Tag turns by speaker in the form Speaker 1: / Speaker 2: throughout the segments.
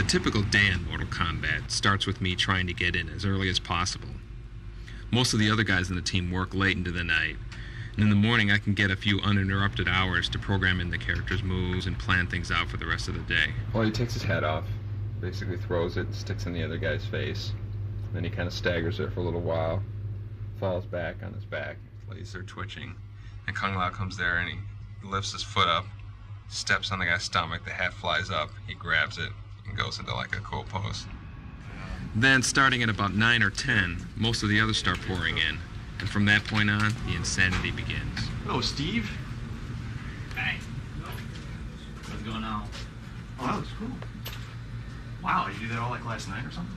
Speaker 1: The typical day in Mortal Kombat starts with me trying to get in as early as possible. Most of the other guys in the team work late into the night, and in the morning I can get a few uninterrupted hours to program in the character's moves and plan things out for the rest of the day.
Speaker 2: Well, he takes his hat off, basically throws it, sticks in the other guy's face. Then he kind of staggers there for a little while, falls back on his back. Legs are twitching, and Kung Lao comes there and he lifts his foot up, steps on the guy's stomach, the hat flies up, he grabs it, and goes into like a cool pose.
Speaker 1: Then, starting at about 9 or 10, most of the others start pouring in, and from that point on, the insanity begins.
Speaker 3: Hello, Steve.
Speaker 4: Hey. What's going on?
Speaker 3: Oh, that looks cool. Wow, did you do that all like last night or something?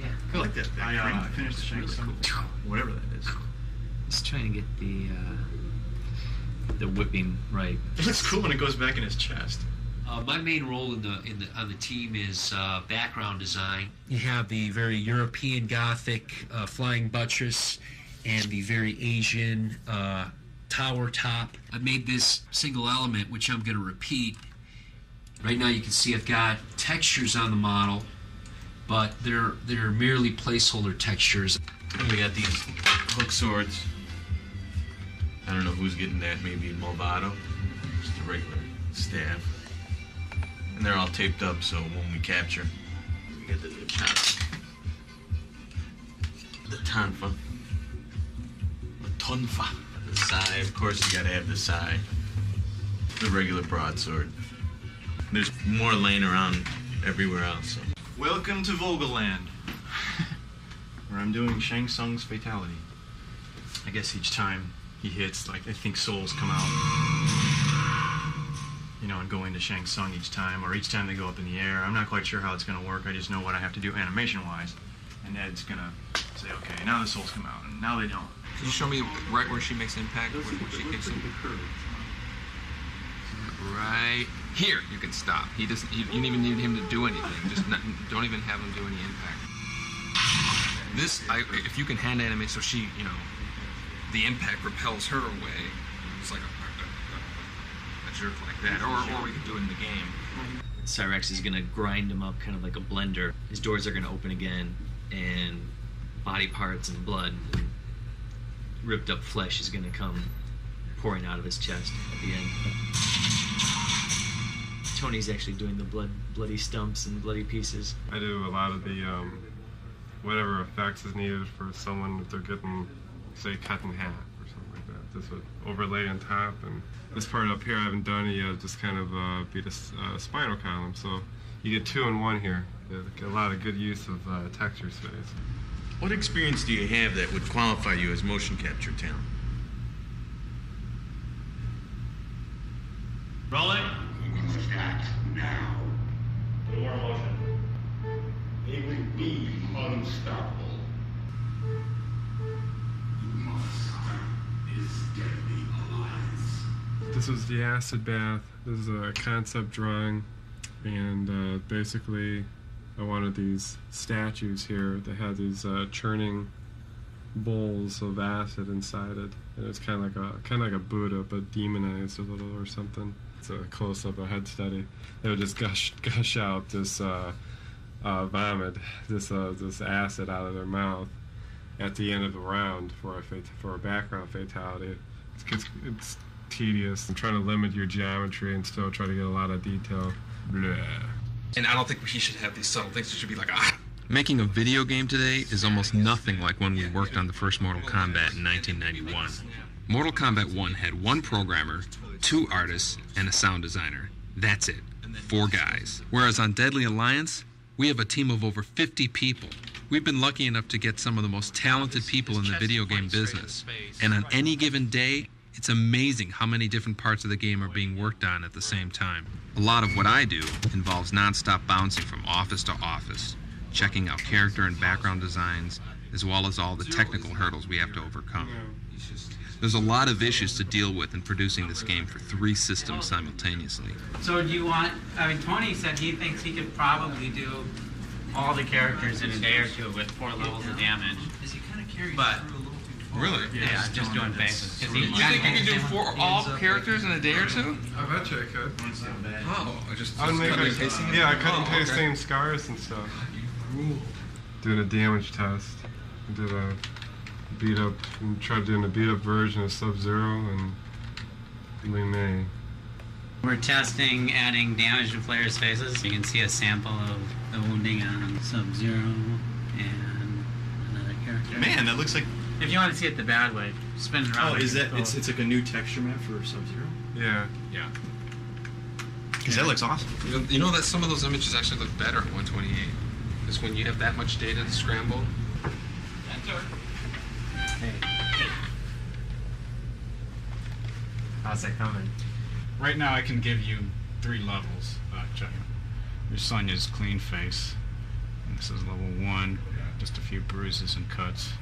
Speaker 4: Yeah.
Speaker 3: I like that. I finished the Shang Tsung, cool. Whatever that is.
Speaker 4: Just trying to get the whipping right.
Speaker 3: It looks cool when it goes back in his chest.
Speaker 5: My main role on the team is background design.
Speaker 6: You have the very European Gothic flying buttress and the very Asian tower top.
Speaker 5: I made this single element, which I'm going to repeat. Right now you can see I've got textures on the model, but they're merely placeholder textures.
Speaker 7: And we got these hook swords. I don't know who's getting that, maybe Movado. Just a regular staff. And they're all taped up, so when we capture, we get the chop. The tonfa. The tonfa. The sai, of course you gotta have the sai. The regular broadsword. There's more laying around everywhere else. So.
Speaker 3: Welcome to Vogelland, where I'm doing Shang Tsung's fatality. I guess each time he hits, like, I think souls come out. You know, and go into Shang Tsung each time, or each time they go up in the air. I'm not quite sure how it's going to work. I just know what I have to do animation-wise. And Ed's going to say, okay, now the souls come out, and now they don't.
Speaker 2: Could you show me right where she makes impact, when she kicks him? Right here, you can stop. He doesn't. You don't even need him to do anything. Just don't even have him do any impact. This, if you can hand animate so she, you know, the impact repels her away. It's like a jerk like that, or we could do it in the game.
Speaker 4: Cyrex is gonna grind him up kind of like a blender. His doors are gonna open again, and body parts and blood and ripped up flesh is gonna come pouring out of his chest at the end. Tony's actually doing the bloody stumps and bloody pieces.
Speaker 8: I do a lot of the whatever effects is needed for someone if they're getting, say, cut in half or something like that. This would overlay on top, and this part up here I haven't done it yet. Just kind of be the spinal column. So you get 2 in 1 here. You get a lot of good use of texture space.
Speaker 7: What experience do you have that would qualify you as motion capture talent?
Speaker 4: Rolling.
Speaker 9: Start now.
Speaker 4: More motion.
Speaker 9: They will be unstoppable. You must stop this deadly alliance.
Speaker 8: This was the acid bath. This is a concept drawing, and basically I wanted these statues here that had these churning bowls of acid inside it, and it's kind of like a Buddha, but demonized a little or something. It's a close-up, a head study. They would just gush out this vomit, this acid out of their mouth at the end of the round for a background fatality. It's tedious. I'm trying to limit your geometry and still try to get a lot of detail. Blah.
Speaker 2: And I don't think he should have these subtle things. It should be like, ah.
Speaker 1: Making a video game today is almost nothing like when we worked on the first Mortal Kombat in 1991. Mortal Kombat 1 had 1 programmer, 2 artists, and a sound designer. That's it. 4 guys. Whereas on Deadly Alliance, we have a team of over 50 people. We've been lucky enough to get some of the most talented people in the video game business. And on any given day, it's amazing how many different parts of the game are being worked on at the same time. A lot of what I do involves non-stop bouncing from office to office, checking out character and background designs, as well as all the technical hurdles we have to overcome. There's a lot of issues to deal with in producing this game for 3 systems simultaneously.
Speaker 10: So do you want, I mean, Tony said he thinks he could probably do all the characters in a day or 2 with 4 levels of damage. But
Speaker 2: Really?
Speaker 10: Yeah, just doing faces.
Speaker 2: You think you can do all characters in a day or two?
Speaker 8: I bet you I could.
Speaker 2: Oh,
Speaker 8: I would make
Speaker 2: cutting and
Speaker 8: it.
Speaker 2: pasting it?
Speaker 8: Yeah, I cut and
Speaker 2: Oh,
Speaker 8: paste
Speaker 2: okay.
Speaker 8: same scars and stuff. Doing a damage test. I did a beat up and tried doing a beat up version of Sub-Zero and Lee May.
Speaker 10: We're testing adding damage to players' faces. You can see a sample of the wounding on Sub-Zero and another character.
Speaker 3: Man, that looks like.
Speaker 10: If you want to see it the bad way, spin it around.
Speaker 3: Oh, is that? It's like a new texture map for Sub-Zero.
Speaker 8: Yeah.
Speaker 2: Yeah.
Speaker 3: Because that looks awesome.
Speaker 2: You know that some of those images actually look better at 128. Because when you have that much data to scramble.
Speaker 10: How's that coming?
Speaker 11: Right now, I can give you 3 levels. Check. There's Sonya's clean face. And this is level 1, just a few bruises and cuts.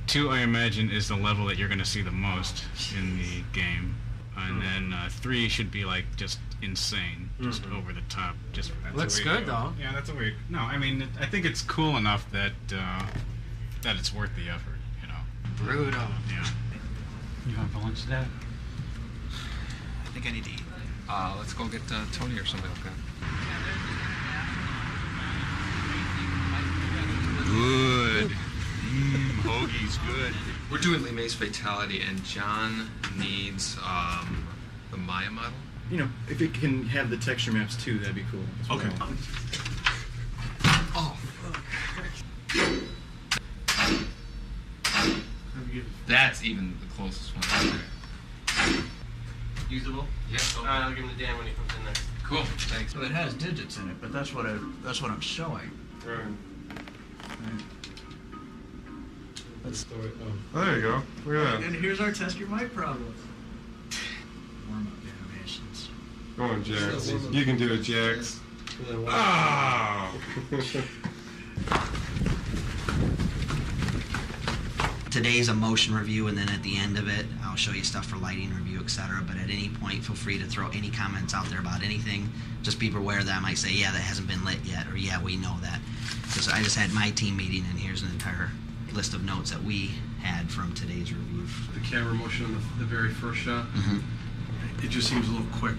Speaker 11: 2, I imagine, is the level that you're going to see the most in the game. And then 3 should be like just insane, just over the top. Just that's
Speaker 10: Looks
Speaker 11: the way
Speaker 10: good, though.
Speaker 11: Yeah, that's a way. No, I mean, I think it's cool enough that that it's worth the effort. You know.
Speaker 10: Brutal.
Speaker 11: Yeah.
Speaker 10: You want for lunch today?
Speaker 3: I think I need to eat.
Speaker 2: Let's go get Tony or something like that. Good.
Speaker 3: Hoagie's good.
Speaker 2: We're doing Lee May's Fatality, and John needs the Maya model.
Speaker 3: You know, if it can have the texture maps too, that'd be cool. That's what I want.
Speaker 2: Oh, that's even the closest one.
Speaker 12: Usable?
Speaker 2: Yeah.
Speaker 12: Alright, I'll give him to Dan when he comes in next.
Speaker 2: Cool. Thanks.
Speaker 13: So it has digits in it, but that's what I'm showing.
Speaker 8: Right.
Speaker 13: Let's
Speaker 8: Oh, there you go. Look at that.
Speaker 13: And here's our test your mic problem. Warm up animations.
Speaker 8: Go on, Jax. You can do it, Jax.
Speaker 14: Today's a motion review, and then at the end of it, I'll show you stuff for lighting review, etc. But at any point, feel free to throw any comments out there about anything. Just be aware that I might say, yeah, that hasn't been lit yet, or yeah, we know that. Because I just had my team meeting, and here's an entire list of notes that we had from today's review.
Speaker 12: The camera motion on the very first shot,
Speaker 14: Mm-hmm.
Speaker 12: it just seems a little quick.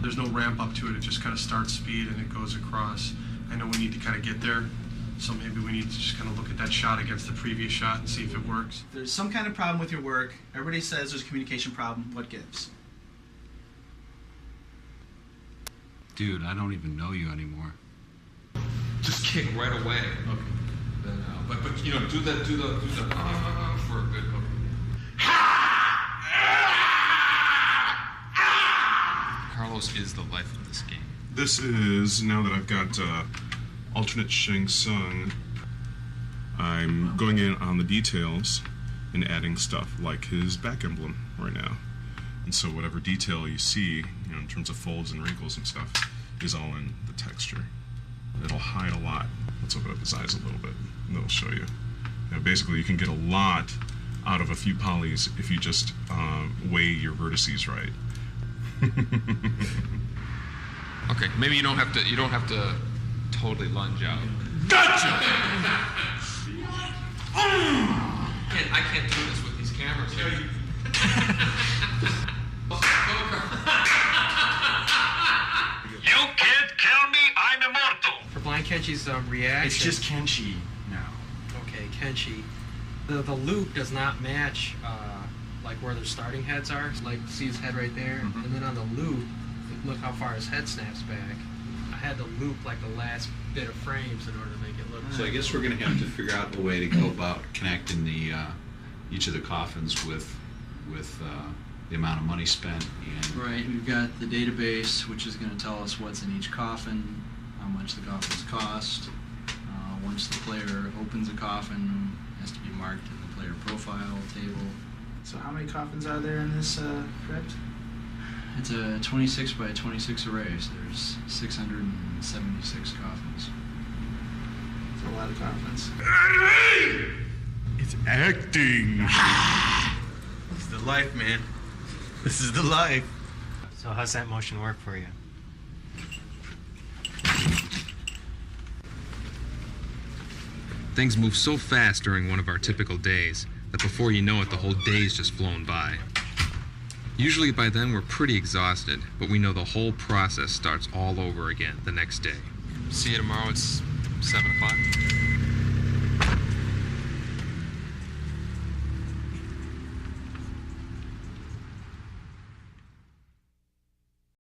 Speaker 12: There's no ramp up to it. It just kind of starts speed and it goes across. I know we need to kind of get there, so maybe we need to just kind of look at that shot against the previous shot and see if it works.
Speaker 13: There's some kind of problem with your work. Everybody says there's a communication problem. What gives?
Speaker 15: Dude, I don't even know you anymore.
Speaker 2: Just kick right away. Okay. Then, but you know, do the for a good hook. Carlos is the life of this game.
Speaker 16: This is, now that I've got alternate Shang Tsung, I'm going in on the details and adding stuff like his back emblem right now. And so whatever detail you see, you know, in terms of folds and wrinkles and stuff, is all in the texture. It'll hide a lot. Let's open up his eyes a little bit, and it'll show you. Basically, you can get a lot out of a few polys if you just weigh your vertices right.
Speaker 2: Okay, maybe you don't have to totally lunge out.
Speaker 16: Gotcha!
Speaker 2: I can't do this with these cameras.
Speaker 9: You can't kill me, I'm immortal.
Speaker 17: For Blind Kenchi's reaction.
Speaker 3: It's just Kenshi now.
Speaker 17: Okay, Kenshi. The loop does not match like where their starting heads are. Like, see his head right there?
Speaker 3: Mm-hmm.
Speaker 17: And then on the loop, look how far his head snaps back. I had to loop like the last bit of frames in order to make it look.
Speaker 15: So I guess we're going to have to figure out a way to go about connecting the each of the coffins with the amount of money spent. And
Speaker 13: Right, we've got the database, which is going to tell us what's in each coffin, how much the coffins cost. Once the player opens a coffin, it has to be marked in the player profile table.
Speaker 18: So how many coffins are there in this crypt?
Speaker 13: It's a 26 by 26 array, so there's 676 coffins.
Speaker 18: That's a lot of coffins.
Speaker 16: It's acting.
Speaker 3: This is the life, man. This is the life.
Speaker 10: So how's that motion work for you?
Speaker 1: Things move so fast during one of our typical days that before you know it, the whole day's just flown by. Usually by then we're pretty exhausted, but we know the whole process starts all over again the next day.
Speaker 2: See you tomorrow. It's 7 o'clock.